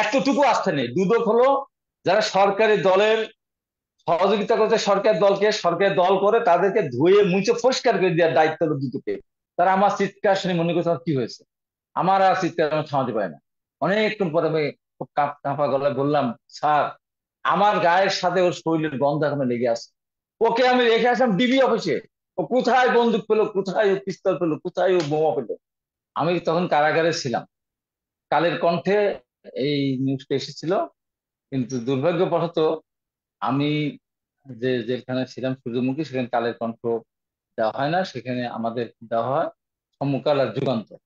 এতটুকু আস্থা নেই। দুদক হলো যারা সরকারি দলের সহযোগিতা করতে, সরকার দলকে সরকার দল করে তাদেরকে ধুয়ে মুছে পরিষ্কার করে দেওয়ার দায়িত্ব হলো দুদকে। তারা আমার চিৎকার শুনে মনে করছে আমার কি হয়েছে, আমার আর চিৎকার আমি থামাতে পারি না। অনেকক্ষণ পরে আমি খুব কাঁপা গলায় বললাম, স্যার আমার গায়ের সাথে ওর শরীরের গন্ধ এখনো লেগে আছে, ওকে আমি রেখে আসলাম ডিবি অফিসে, ও কোথায় বন্দুক পেলো, কোথায় ও পিস্তল পেলো, কোথায় ও বোমা পেলো। আমি তখন কারাগারে ছিলাম। কালের কণ্ঠে এই নিউজটা এসেছিল, কিন্তু দুর্ভাগ্যবশত আমি যে যেখানে ছিলাম সূর্যমুখী, সেখানে কালের কণ্ঠ দেওয়া হয় না, সেখানে আমাদের দেওয়া হয় সমকাল আর যুগান্তর,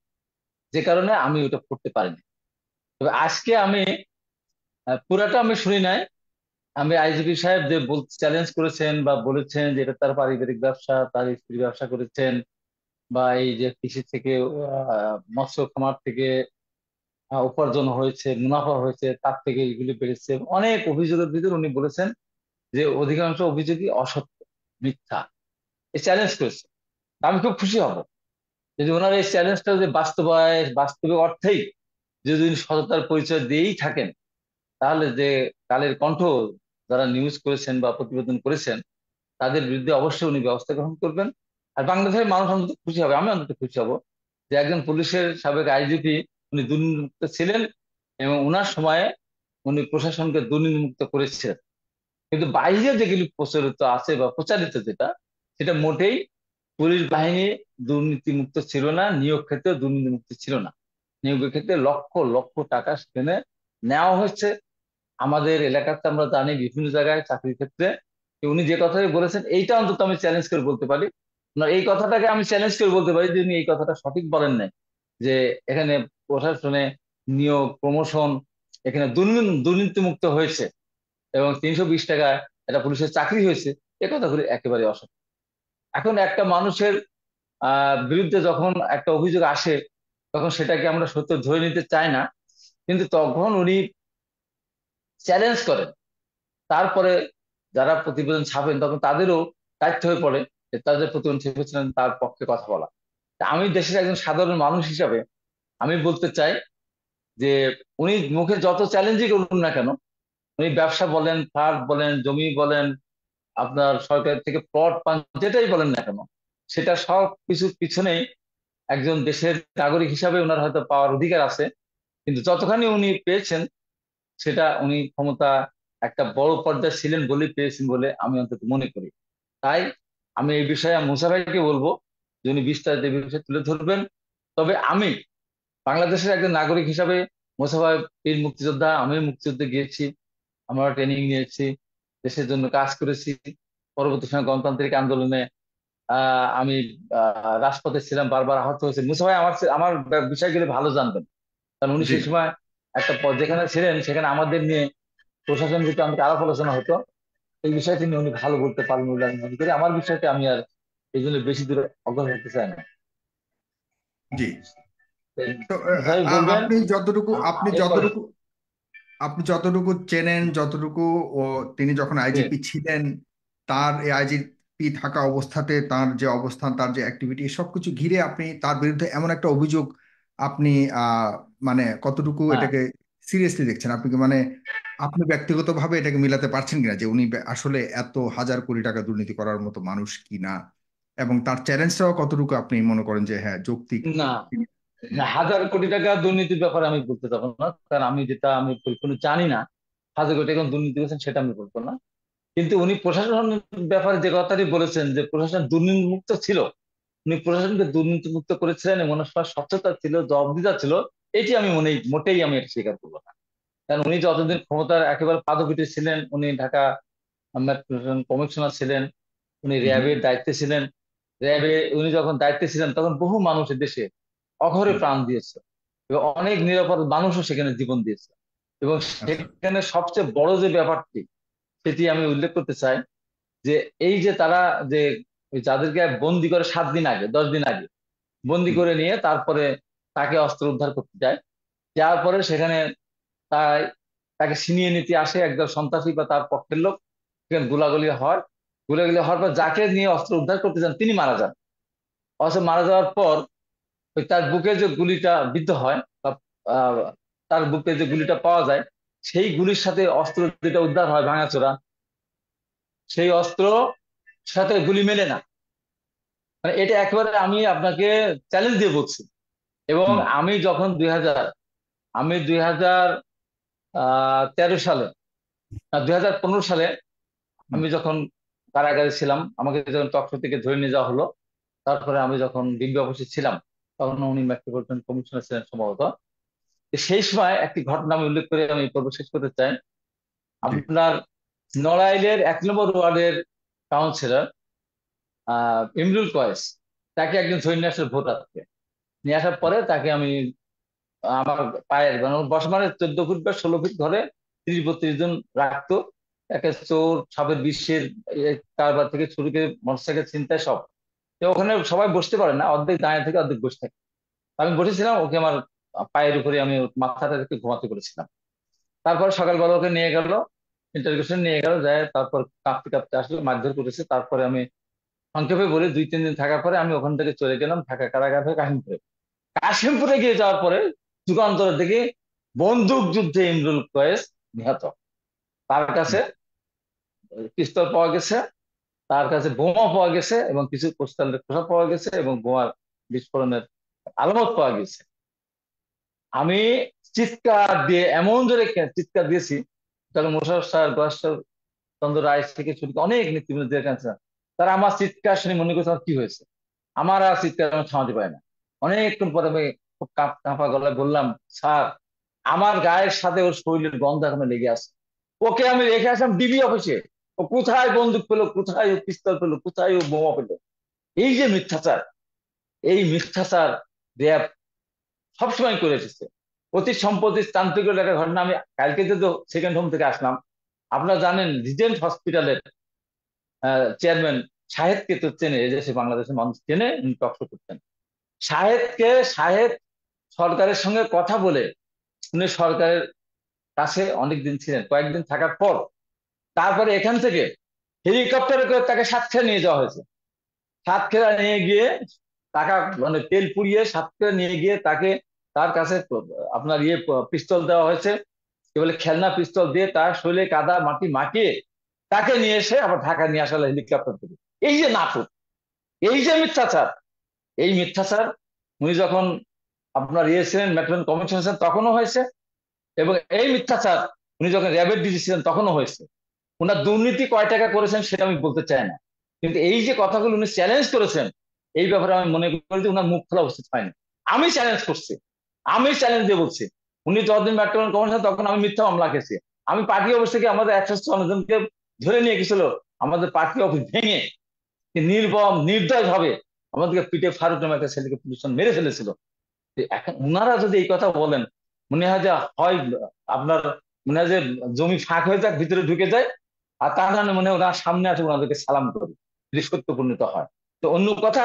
যে কারণে আমি ওটা পড়তে পারিনি। তবে আজকে আমি পুরাটা আমি শুনি নাই। আমি আইজিপি সাহেব যে চ্যালেঞ্জ করেছেন বা বলেছেন যে এটা তার পারিবারিক ব্যবসা, তার স্ত্রী ব্যবসা করেছেন, বা এই যে কৃষি থেকে মৎস্য খামার থেকে উপার্জন হয়েছে, মুনাফা হয়েছে, তার থেকে এগুলি বেড়েছে, অনেক অভিযোগের ভিতরে উনি বলেছেন যে অধিকাংশ অভিযোগই অসত্য, মিথ্যা। এই চ্যালেঞ্জ করেছে। আমি খুব খুশি হব যদি ওনার এই চ্যালেঞ্জটা যে বাস্তবে অর্থেই যদি উনি সততার পরিচয় দিয়েই থাকেন, তাহলে যে কালের কণ্ঠ যারা নিউজ করেছেন বা প্রতিবেদন করেছেন তাদের বিরুদ্ধে অবশ্যই উনি ব্যবস্থা গ্রহণ করবেন। আর বাংলাদেশের মানুষ অন্তত খুশি হবে, আমি অন্তত খুশি হব যে একজন পুলিশের সাবেক আইজিপি উনি দুর্নীতিমুক্ত ছিলেন, এবং ওনার সময়ে উনি প্রশাসনকে দুর্নীতিমুক্ত করেছিলেন। কিন্তু বাইরে যেগুলি প্রচলিত আছে বা প্রচারিত যেটা, সেটা মোটেই পুলিশ বাহিনী দুর্নীতিমুক্ত ছিল না, নিয়োগ ক্ষেত্রে দুর্নীতিমুক্ত ছিল না। নিয়োগের ক্ষেত্রে লক্ষ লক্ষ টাকা সেখানে নেওয়া হচ্ছে। আমাদের এলাকাতে আমরা জানি বিভিন্ন জায়গায় চাকরির ক্ষেত্রে উনি যে কথাই বলেছেন এইটা অন্তত আমি চ্যালেঞ্জ করে বলতে পারি, না এই কথাটাকে আমি চ্যালেঞ্জ করে বলতে পারি যে উনি এই কথাটা সঠিক বলেন নাই, যে এখানে প্রশাসনে নিয়োগ প্রমোশন এখানে দুর্নীতিমুক্ত হয়েছে এবং 320 টাকা একটা পুলিশের চাকরি হয়েছে, এ কথাগুলি একেবারে অসত্য। এখন একটা মানুষের বিরুদ্ধে যখন একটা অভিযোগ আসে, তখন সেটাকে আমরা সত্য ধরে নিতে চাই না, কিন্তু তখন উনি চ্যালেঞ্জ করেন। তারপরে যারা প্রতিবেদন ছাপেন তখন তাদেরও দায়িত্ব হয়ে পড়ে যে তাদের প্রতিবেদন ছেপেছিলেন তার পক্ষে কথা বলা। তা আমি দেশের একজন সাধারণ মানুষ হিসাবে আমি বলতে চাই যে উনি মুখে যত চ্যালেঞ্জই করুন না কেন, উনি ব্যবসা বলেন, ফ্ল্যাট বলেন, জমি বলেন, আপনার সরকার থেকে প্লট পান, যেটাই বলেন না কেন, সেটা সব কিছুর পিছনেই একজন দেশের নাগরিক হিসাবে ওনার হয়তো পাওয়ার অধিকার আছে। কিন্তু যতখানি উনি পেয়েছেন সেটা উনি ক্ষমতা একটা বড় পর্যায়ে ছিলেন বলেই পেয়েছেন বলে আমি অন্তত মনে করি। তাই আমি এই বিষয়ে মুসা ভাইকে বলবো যে উনি বিস্তারিত এই বিষয়ে তুলে ধরবেন। তবে আমি বাংলাদেশের একজন নাগরিক হিসাবে, মুসা ভাই বীর মুক্তিযোদ্ধা, আমি মুক্তিযুদ্ধে গিয়েছি, আমরা ট্রেনিং নিয়েছি, দেশের জন্য কাজ করেছি। পরবর্তী সময় গণতান্ত্রিক আন্দোলনে আমি রাজপথে ছিলাম, বারবার আহত হয়েছে। মুসা ভাই আমার বিষয়গুলো ভালো জানবেন, কারণ উনি জি। সেই সময় একটা পদ যেখানে ছিলেন সেখানে আমাদের নিয়ে প্রশাসন ভিত্তিক আমাকে আলাপ আলোচনা হতো। এই বিষয়টি নিয়ে উনি ভালো বলতে পারেন বলে আমি মনে করি। আমার বিষয়টা আমি আর এই জন্য বেশি দূরে অগ্রসর হতে চাই না। জি। তো তো ভাই বলবেন আপনি যতটুকু আপনি এরপর। যতটুকু আপনি যতটুকু চেনেন, যতটুকু ও তিনি যখন জি। আইজিপি ছিলেন, তার এই আইজিপি থাকা অবস্থাতে তার যে অবস্থান, তার যে অ্যাক্টিভিটি, সবকিছু ঘিরে আপনি তার বিরুদ্ধে এমন একটা অভিযোগ, আপনি আহ মানে কতটুকু হ্যাঁ। এটাকে সিরিয়াসলি দেখছেন? আপনি কি মানে আপনি ব্যক্তিগতভাবে এটাকে মিলাতে পারছেন কিনা যে উনি আসলে এত হাজার কোটি টাকা দুর্নীতি করার মতো মানুষ কিনা, এবং তার চ্যালেঞ্জটাও কতটুকু আপনি মনে করেন যে হ্যাঁ যৌক্তিক? না, না, 1,000 কোটি টাকা দুর্নীতির ব্যাপারে আমি বলতে যাবো না, কারণ আমি পরিপূর্ণ জানি না 1,000 কোটি টাকা দুর্নীতি করেছেন, সেটা আমি বলবো না। কিন্তু উনি প্রশাসনের ব্যাপারে যে কথাটি বলেছেন যে প্রশাসন দুর্নীতি মুক্ত ছিল, উনি প্রশাসনকে দুর্নীতি মুক্ত করেছিলেন এবং ওনার সবার স্বচ্ছতা ছিল, জবাবদিহিতা ছিল, এটি আমি মোটেই আমি এটা স্বীকার করবো না। কারণ উনি যতদিন ক্ষমতার একেবারে পাদপীঠে ছিলেন, উনি ঢাকা মেট্রোপলিটন কমিশনার ছিলেন, উনি হুম, হুম, র্যাবের দায়িত্বে ছিলেন। র্যাবে উনি যখন দায়িত্বে ছিলেন তখন বহু মানুষের দেশে অঘরে হুম। প্রাণ দিয়েছে, এবং অনেক নিরাপদ মানুষও সেখানে জীবন দিয়েছে। এবং আচ্ছা। সেখানে সবচেয়ে বড় যে ব্যাপারটি, সেটি আমি উল্লেখ করতে চাই, যে এই যে তারা যে ওই যাদেরকে বন্দি করে 7 দিন আগে, 10 দিন আগে বন্দি হুম, করে নিয়ে তারপরে তাকে অস্ত্র উদ্ধার করতে যায়, যাওয়ার পরে সেখানে তাই তাকে ছিনিয়ে নিতে আসে একদল সন্ত্রাসী বা তার পক্ষের লোক, সেখানে গোলাগুলি হয়। গোলাগুলি হওয়ার পর যাকে নিয়ে অস্ত্র উদ্ধার করতে যান তিনি মারা যান। অস্ত্র মারা যাওয়ার পর ওই তার বুকে যে গুলিটা বিদ্ধ হয় বা আহ, তার বুকে যে গুলিটা পাওয়া যায়, সেই গুলির সাথে অস্ত্র যেটা উদ্ধার হয় ভাঙাচোরা, সেই অস্ত্র সাথে গুলি মেলে না। মানে এটা একেবারে আমি আপনাকে চ্যালেঞ্জ দিয়ে বলছি। এবং হুম। আমি যখন 2013 সালে, 2015 সালে হুম। আমি যখন কারাগারে ছিলাম, আমাকে যখন তক্সো থেকে ধরে নিয়ে যাওয়া হলো, তারপরে আমি যখন ডিবি অফিসে ছিলাম, তখন উনি মেট্রোপলিটন কমিশনার ছিলেন সম্ভবত। তো সেই সময় একটি ঘটনা আমি উল্লেখ করে আমি পর্ব শেষ করতে চাই। জি। আপনার নড়াইলের 1 নম্বর ওয়ার্ডের কাউন্সিলর ইমরুল কয়েস, তাকে একজন ধরে নিয়ে আসলে ভোটারকে নিয়ে আসার পরে তাকে আমি আমার পায়ের মানে ওর বসা মানে 14 ফিট বা 16 ফিট ঘরে 30-32 জন রাখতো। একে চোর সাপের বিশ্বের কারবার থেকে শুরু করে মোটরসাইকেল ছিনতাই সব। তো ওখানে সবাই বসতে পারে না, অর্ধেক দাঁড়িয়ে থেকে অর্ধেক বসে থাকে। আমি বসেছিলাম, ওকে আমার পায়ের উপরে আমি ওর মাথাটা রেখে ঘুমাতে করেছিলাম। তারপর সকালবেলা ওকে নিয়ে গেল, ইন্টারভিউশন নিয়ে গেল, যায় তারপর কাঁপতে কাঁপতে আসলে মারধর করেছে। তারপরে আমি সংক্ষেপে বলে 2-3 দিন থাকার পরে আমি ওখান থেকে চলে গেলাম ঢাকা কারাগার হয়ে কাশিমপুরে। কাশিমপুরে গিয়ে যাওয়ার পরে যুগান্তরের দিকে বন্দুক যুদ্ধে ইমরুল কয়েস নিহত। তার হুম। কাছে পিস্তল পাওয়া গেছে, তার কাছে বোমা পাওয়া গেছে এবং কিছু পোস্টালের খোসা পাওয়া গেছে এবং বোমার বিস্ফোরণের আলামত পাওয়া গেছে। আমি চিৎকার দিয়ে এমন জোরে চিৎকার দিয়েছি, তাহলে মোশাররফ স্যার, গয়েশ্বর চন্দ্র রায় থেকে শুরু করে অনেক নেতৃবৃন্দ যে কাছে, তারা আমার চিৎকার শুনে মনে করছে আমার কি হয়েছে। আমার আর চিৎকার আমি থামাতে পারি না। অনেকক্ষণ পরে আমি খুব কাঁপা গলায় বললাম, স্যার, আমার গায়ের সাথে ওর শরীরের গন্ধ এখনো লেগে আছে। ওকে আমি রেখে আসলাম ডিবি অফিসে। ও কোথায় বন্দুক পেলো, কোথায় ও পিস্তল পেলো, কোথায় ও বোমা পেলো? এই যে মিথ্যাচার, এই মিথ্যাচার র্যাব সবসময় করে এসেছে। অতি সম্প্রতি তান্ত্রিকের একটা ঘটনা, আমি কালকে যে সেকেন্ড হোম থেকে আসলাম, আপনারা জানেন রিজেন্ট হসপিটালের চেয়ারম্যান শাহেদকে তো চেনে, এদেশে বাংলাদেশের মানুষ চেনে, উনি টকশো করতেন। শাহেদকে, শাহেদ সরকারের সঙ্গে কথা বলে উনি সরকারের কাছে অনেকদিন ছিলেন, কয়েকদিন থাকার পর তারপরে এখান থেকে হেলিকপ্টারে করে তাকে সাতক্ষীরা নিয়ে যাওয়া হয়েছে। সাতক্ষীরা নিয়ে গিয়ে টাকা মানে তেল পুড়িয়ে সাতক্ষীরা নিয়ে গিয়ে তাকে, তার কাছে আপনার পিস্তল দেওয়া হয়েছে, কি বলে খেলনা পিস্তল দিয়ে তার শরীরে কাদা মাটি মাখিয়ে তাকে নিয়ে এসে আবার ঢাকা নিয়ে আসা হলো হেলিকপ্টার থেকে। এই যে নাটক, এই যে মিথ্যাচার, এই মিথ্যাচার উনি যখন আপনার ছিলেন মেট্রোপলিটন কমিশনার ছিলেন তখনও হয়েছে, এবং এই মিথ্যাচার উনি যখন র্যাবের ডিজি ছিলেন তখনও হয়েছে। ওনার দুর্নীতি কয় টাকা করেছেন সেটা আমি বলতে চাই না, কিন্তু এই যে কথাগুলো উনি চ্যালেঞ্জ করেছেন, এই ব্যাপারে আমি মনে করি যে ওনার মুখ খোলা উচিত হয়নি। আমি চ্যালেঞ্জ করছি, আমি চ্যালেঞ্জ দিয়ে বলছি, উনি যতদিন মেট্রোপলিটন কমিশনার তখন আমি মিথ্যা মামলা খেয়েছি। আমি পার্টি অফিস থেকে আমাদের 154 জনকে ধরে নিয়ে গেছিল, আমাদের পার্টি অফিস ভেঙে নির্মম নির্দয় ভাবে আমাদেরকে পিঠে ফারুক নামে একটা ছেলেকে পুলিশ মেরে ফেলেছিল। এখন উনারা যদি এই কথা বলেন, মনে হয় যে হয় আপনার, মনে হয় যে জমি ফাঁক হয়ে যাক, ভিতরে ঢুকে যায়, আর তার মানে মনে হয় ওনার সামনে আসে ওনাদেরকে সালাম করি, যদি সত্য পূর্ণিত হয়। তো অন্য কথা,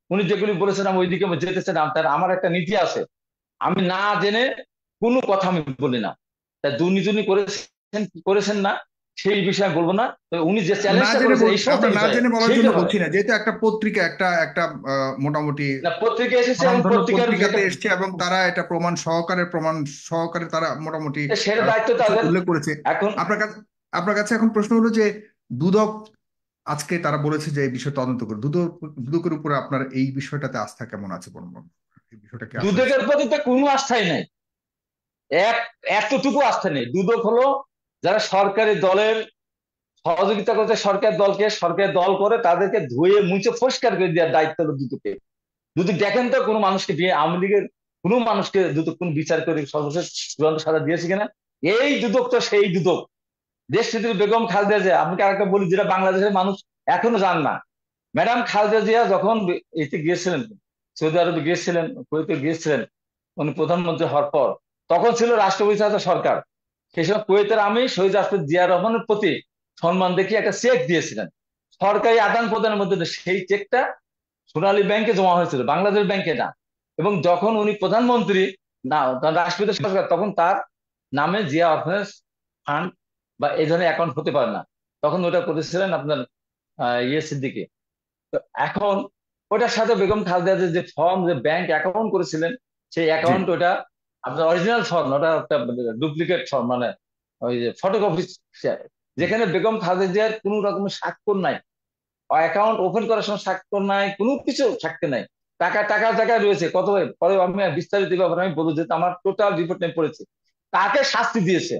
উনি যেগুলি বলেছেন আমি ওইদিকে যেতে চাই না, তার আমার একটা নীতি আছে, আমি না জেনে কোনো কথা আমি বলি না। তাই দুর্নীতি উনি করেছেন কি করেছেন না সেই বিষয়ে আমি বলবো না, তবে উনি যে না চ্যালেঞ্জটা জেনে করেছেন এই সমস্ত আমরা না বিষয়ে জেনে বলার সেই জন্য ব্যাপারে। বলছি না, যেহেতু একটা পত্রিকা, একটা একটা মোটামুটি না, পত্রিকা এসেছে এবং স্বনামধন্য পত্রিকা পত্রিকাতে যেটা এসছে এবং তারা এটা প্রমাণ সহকারে তারা মোটামুটি সেটা দায়িত্ব সবকিছু তাদের। উল্লেখ করেছে। এখন আপনার কাছে আপনার কাছে এখন প্রশ্ন হলো যে দুদক আজকে তারা বলেছে যে এই বিষয় তদন্ত করে, দুদকের উপরে আপনার এই বিষয়টাতে আস্থা কেমন আছে বলুন? এই বিষয়টা কি আসলে দুদকের প্রতি তো কোনো আস্থাই নাই, এক এতটুকু আস্থা নেই। দুদক হলো যারা সরকারি দলের সহযোগিতা করতে, সরকার দলকে সরকার দল করে তাদেরকে ধুয়ে মুছে পরিষ্কার করে দেওয়ার দায়িত্ব হলো দুদকে। দুদক দেখেন তো কোনো মানুষকে দিয়ে, আওয়ামী লীগের কোনো মানুষকে দুদক কোন বিচার করে সর্বশেষ চূড়ান্ত সাজা দিয়েছে কিনা? এই দুদক তো সেই দুদক। দেশ নেত্রী বেগম খালেদা জিয়া, আপনাকে আরেকটা বলি যেটা বাংলাদেশের মানুষ এখনো জান না, ম্যাডাম খালেদা জিয়া যখন এতে গিয়েছিলেন, সৌদি আরবে গিয়েছিলেন, কুয়েতে গিয়েছিলেন, উনি প্রধানমন্ত্রী হওয়ার পর, তখন ছিল রাষ্ট্রপতি সরকার। সেই সময় কুয়েতের আমি শহীদ রাষ্ট্রপতি জিয়া রহমানের প্রতি সম্মান দেখিয়ে একটা চেক দিয়েছিলেন, সরকারি আদান প্রদানের মধ্যে সেই চেকটা সোনালী ব্যাংকে জমা হয়েছিল, বাংলাদেশ ব্যাংকে না। এবং যখন উনি প্রধানমন্ত্রী, না রাষ্ট্রপতি সরকার, তখন তার নামে জিয়া অর্ফানেজ ফান্ড বা এই ধরনের অ্যাকাউন্ট হতে পারে না, তখন ওটা করেছিলেন আপনার সিদ্দিকী। তো এখন ওটার সাথে বেগম খালেদা জিয়ার যে ফর্ম, যে ব্যাংক অ্যাকাউন্ট করেছিলেন, সেই জি। অ্যাকাউন্ট ওটা আপনার অরিজিনাল ফর্ম, ওটা একটা ডুপ্লিকেট ফর্ম, মানে ওই যে ফটোকপি, যেখানে বেগম খালেদা জিয়ার কোনো রকমের স্বাক্ষর নাই, অ্যাকাউন্ট ওপেন করার সময় স্বাক্ষর নাই, কোনো কিছু স্বাক্ষর নাই, টাকার জায়গায় রয়েছে কত। পরে আমি বিস্তারিত ব্যাপারে আমি বলবো, যেহেতু আমার টোটাল রিপোর্ট নিয়ে পড়েছি। তাকে শাস্তি দিয়েছে,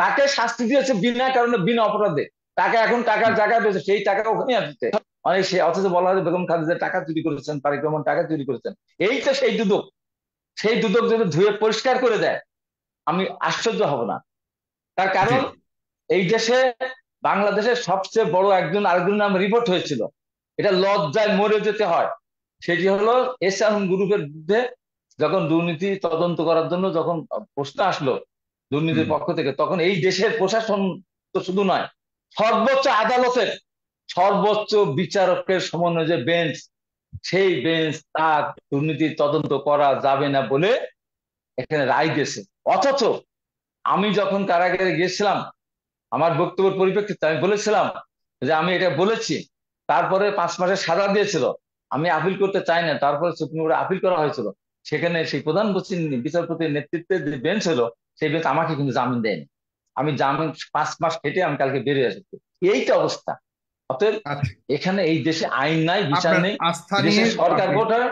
তাকে শাস্তি দিয়েছে বিনা কারণে, বিনা অপরাধে। টাকা এখন টাকার জায়গায় রয়েছে, সেই টাকা ওখানে আসছে অনেক সে, অথচ বলা হয় যে বেগম খালেদা টাকা চুরি করেছেন, তারেক রহমান টাকা চুরি করেছেন। এই তো সেই দুদক, সেই দুদক যদি ধুয়ে পরিষ্কার করে দেয়, আমি আশ্চর্য হব না। তার জি। কারণ এই দেশে, বাংলাদেশের সবচেয়ে বড় একজন আরেকজনের নাম রিপোর্ট হয়েছিল, এটা লজ্জায় মরে যেতে হয়। সেটি হলো এসান গ্রুপের বিরুদ্ধে যখন দুর্নীতি তদন্ত করার জন্য যখন প্রশ্ন আসলো হুম। দুর্নীতির পক্ষ থেকে, তখন এই দেশের প্রশাসন তো শুধু নয়, সর্বোচ্চ আদালতের সর্বোচ্চ বিচারকের সমন্বয়ে যে বেঞ্চ, সেই বেঞ্চ তার দুর্নীতি তদন্ত করা যাবে না বলে এখানে রায় দিয়েছে। অথচ আমি যখন কারাগারে গিয়েছিলাম, আমার বক্তব্যের পরিপ্রেক্ষিতে আমি বলেছিলাম যে আমি এটা বলেছি, তারপরে 5 মাসের সাজা দিয়েছিল। আমি আপিল করতে চাই না, তারপরে সুপ্রিম কোর্টে আপিল করা হয়েছিল। সেখানে সেই প্রধান বিচারপতির নেতৃত্বে যে বেঞ্চ হলো, সেই বেঞ্চ আমাকে কিন্তু জামিন দেয়নি। আমি জামিন 5 মাস কেটে আমি কালকে বেরিয়ে এসেছি। এইটা অবস্থা। অতএব আচ্ছা, এখানে এই দেশে আইন নাই, বিচার আপনার নেই। আস্থা এই নিয়ে দেশের সরকার আপনি। ভোটার,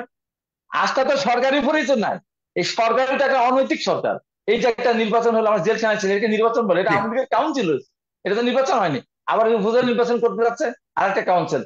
আস্থা তো সরকারের উপরেই তো নাই। এই সরকারটা একটা অনৈতিক সরকার। এই যে একটা নির্বাচন হলো, আমার জেলখানায় ছিল, এটা নির্বাচন বলে? এটা ঠিক। আওয়ামী লীগের কাউন্সিল হয়েছে, এটা তো নির্বাচন হয়নি। আবার উপজেলা নির্বাচন করতে যাচ্ছে আর একটা কাউন্সিল।